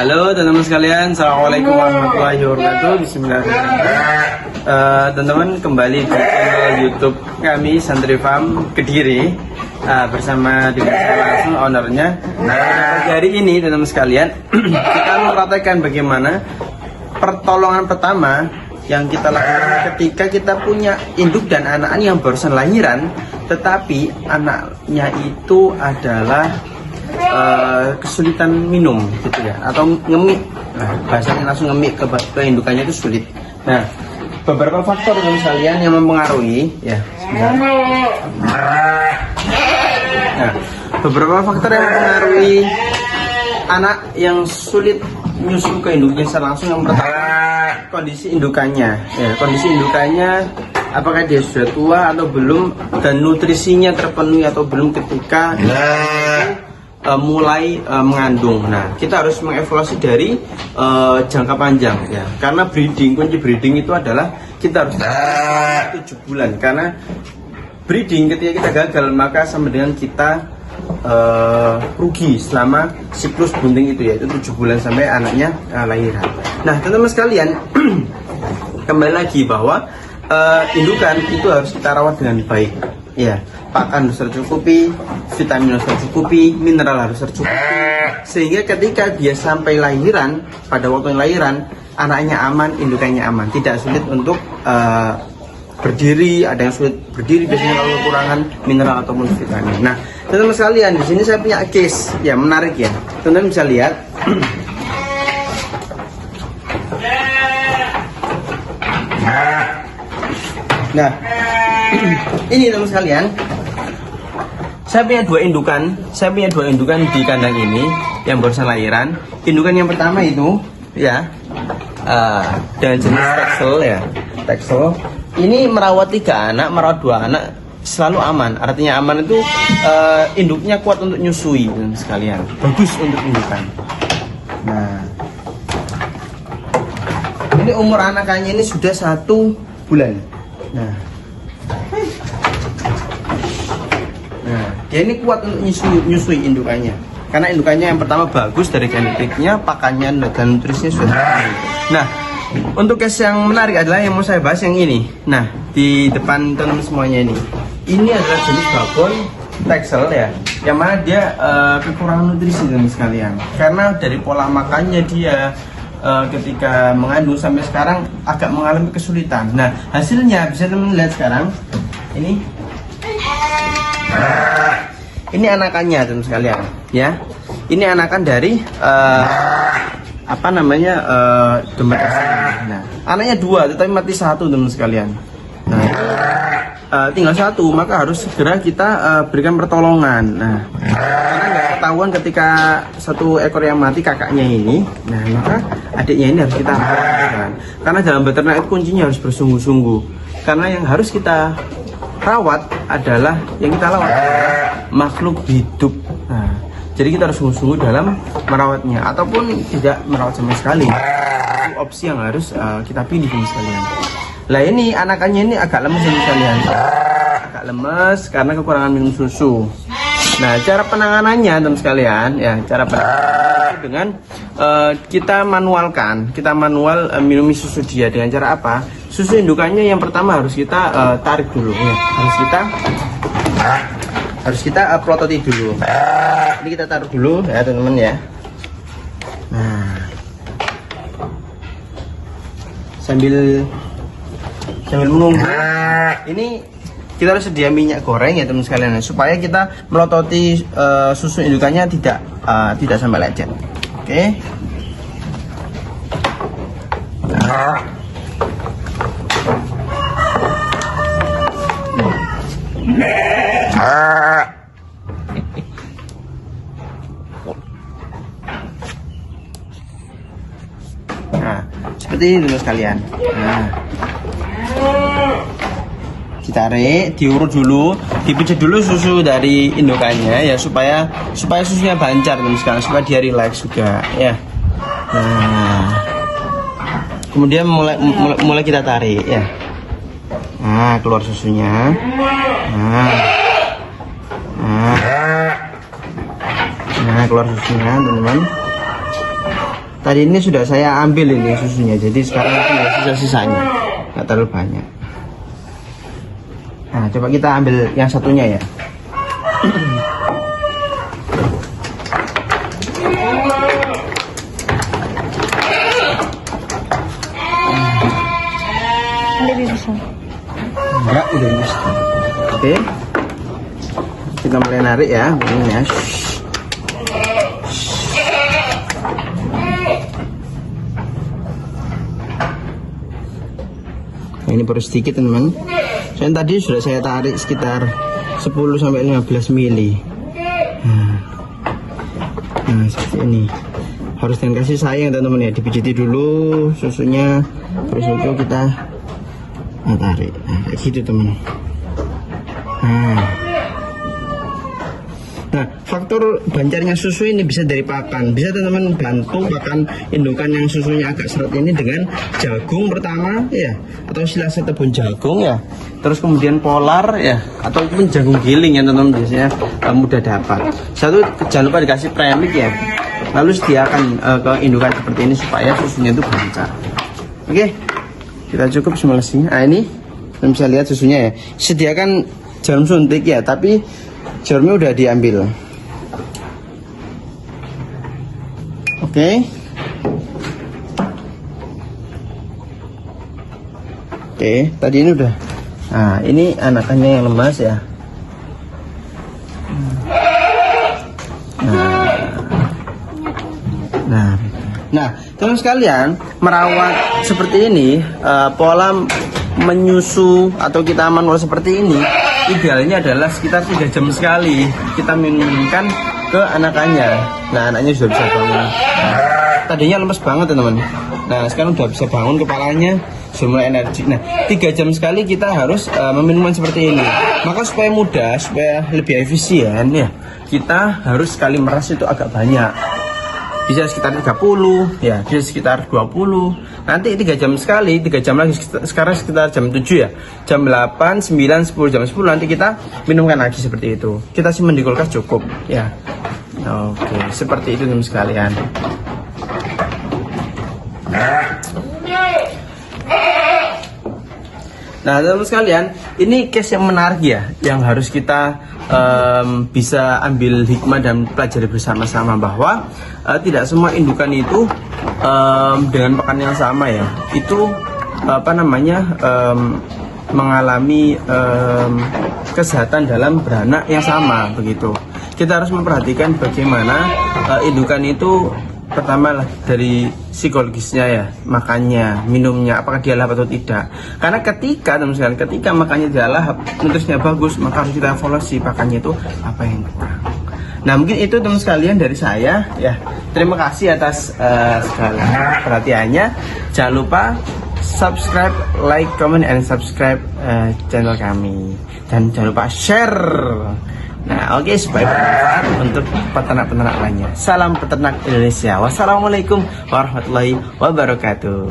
Halo teman-teman sekalian, assalamualaikum warahmatullahi wabarakatuh. Bismillahirrahmanirrahim. Teman-teman, kembali di channel YouTube kami Santri Farm Kediri bersama dengan saya langsung ownernya. Nah, pada hari ini teman-teman sekalian kita mempraktekkan bagaimana pertolongan pertama yang kita lakukan ketika kita punya induk dan anak yang barusan lahiran, tetapi anaknya itu adalah kesulitan minum gitu ya, atau ngemik. Nah, bahasanya langsung ngemik ke indukannya itu sulit. Nah, beberapa faktor teman sekalian yang mempengaruhi ya. Nah, beberapa faktor yang mempengaruhi anak yang sulit menyusu ke induknya secara langsung. Yang pertama, kondisi indukannya ya, kondisi indukannya apakah dia sudah tua atau belum, dan nutrisinya terpenuhi atau belum ketika mulai mengandung. Nah, kita harus mengevaluasi dari jangka panjang ya, karena kunci breeding itu adalah kita harus 7 bulan, karena breeding ketika kita gagal maka sama dengan kita rugi selama siklus bunting itu, yaitu 7 bulan sampai anaknya lahiran. Nah, teman-teman sekalian kembali lagi bahwa indukan itu harus kita rawat dengan baik ya. Pakan harus tercukupi, vitamin harus tercukupi, mineral harus tercukupi, sehingga ketika dia sampai lahiran, pada waktu lahiran anaknya aman, indukannya aman, tidak sulit untuk berdiri. Ada yang sulit berdiri biasanya kalau kekurangan mineral ataupun vitamin. Nah, teman-teman sekalian, di sini saya punya case ya, menarik ya. Teman-teman bisa lihat. Nah, ini teman sekalian, saya punya dua indukan di kandang ini yang barusan lahiran. Indukan yang pertama itu ya dengan jenis Texel ya, Texel. Ini merawat 3 anak, merawat 2 anak selalu aman. Artinya aman itu induknya kuat untuk nyusui teman sekalian, bagus untuk indukan. Nah, ini umur anakannya ini sudah 1 bulan. Nah, dia ini kuat untuk nyusui indukannya, karena indukannya yang pertama bagus dari genetiknya, pakannya dan nutrisinya sudah tinggi. Nah, untuk case yang menarik adalah yang mau saya bahas yang ini. Nah, di depan teman-teman semuanya ini adalah jenis babon Texel ya, yang mana dia kekurangan nutrisi teman sekalian, karena dari pola makannya dia ketika mengandung sampai sekarang agak mengalami kesulitan. Nah, hasilnya bisa teman lihat sekarang ini anakannya teman sekalian ya. Ini anakan dari domestik. Nah, anaknya 2 tetapi mati 1 teman sekalian. Nah, tinggal 1, maka harus segera kita berikan pertolongan. Nah, karena nggak ketahuan ketika 1 ekor yang mati kakaknya ini, nah maka adiknya ini harus kita rawat. Karena dalam beternak itu kuncinya harus bersungguh-sungguh, karena yang harus kita rawat adalah makhluk hidup. Nah, jadi kita harus sungguh-sungguh dalam merawatnya, ataupun tidak merawat sama sekali. Itu opsi yang harus kita pilih teman sekalian. Lah, ini anakannya ini agak lemes teman sekalian, agak lemes karena kekurangan minum susu. Nah, cara penanganannya teman sekalian ya, cara penanganannya dengan kita manual minumi susu dia. Dengan cara apa? Susu indukannya yang pertama harus kita tarik dulu ya, harus kita prototi dulu. Ini kita taruh dulu ya teman-teman ya. Nah, sambil menunggu ini kita harus sedia minyak goreng ya teman sekalian, supaya kita melototi susu indukannya tidak sampai lecet. Oke. Nah, seperti ini teman sekalian. Nah, ditarik, diurut dulu, dipijat dulu susu dari indukannya ya, supaya susunya bancar teman sekalian, supaya dia relax juga ya. Nah, kemudian mulai kita tarik ya. Nah, keluar susunya. Nah, keluar susunya teman-teman. tadi ini sudah saya ambil ini susunya, jadi sekarang tinggal sisa-sisanya, nggak terlalu banyak. Nah, coba kita ambil yang satunya ya. Lebih besar. Enggak, udah bisa. Oke. Kita mulai narik ya, ini ya. Nah, ini baru sedikit teman-teman. Soalnya tadi sudah saya tarik sekitar 10-15 mili. Nah, seperti ini. Harus dengan kasih sayang teman-teman ya, dipijiti dulu susunya, terus itu kita tarik. Nah, kayak gitu teman. Nah, faktor bancarnya susu ini bisa dari pakan. Bisa teman-teman bantu pakan indukan yang susunya agak seret ini dengan jagung pertama ya, atau silase tepung jagung ya. Terus kemudian polar ya, ataupun jagung giling yang teman-teman biasanya mudah dapat. Satu, jangan lupa dikasih premix ya. Lalu sediakan ke indukan seperti ini supaya susunya itu bancar. Oke, kita cukup semestinya. Nah, ini bisa lihat susunya ya. Sediakan jarum suntik ya, tapi jarumnya udah diambil. Oke. Oke, tadi ini udah. Nah, ini anakannya yang lemas ya. Nah, teman sekalian, merawat seperti ini, pola menyusu atau kita manual seperti ini, idealnya adalah sekitar 3 jam sekali kita minumkan ke anakannya. Nah, anaknya sudah bisa bangun. Nah, tadinya lemes banget teman-teman. Nah, sekarang udah bisa bangun, kepalanya sudah mulai energik. Nah, 3 jam sekali kita harus meminumkan seperti ini. Maka supaya mudah, supaya lebih efisien ya, kita harus sekali meras itu agak banyak. Bisa sekitar 30 ya, bisa sekitar 20. Nanti 3 jam sekali, 3 jam lagi, sekarang sekitar jam 7 ya, jam 8, 9, 10, jam 10 nanti kita minumkan lagi seperti itu. Kita simpan di kulkas cukup ya. Oke, seperti itu teman sekalian. Nah teman sekalian, ini case yang menarik ya, yang harus kita bisa ambil hikmah dan pelajari bersama-sama, bahwa tidak semua indukan itu dengan pakan yang sama ya, itu mengalami kesehatan dalam beranak yang sama begitu. Kita harus memperhatikan bagaimana indukan itu pertama lah dari psikologisnya ya, makannya, minumnya, apakah dia lahap atau tidak. Karena ketika makannya dia lahap, nutrisinya bagus, maka harus kita evaluasi pakannya itu apa yang kurang. Nah mungkin itu teman sekalian dari saya ya. Terima kasih atas segala perhatiannya. Jangan lupa subscribe, like, comment, and subscribe channel kami. Dan jangan lupa share. Nah oke, supaya bermanfaat untuk peternak-peternak lainnya. Salam peternak Indonesia. Wassalamualaikum warahmatullahi wabarakatuh.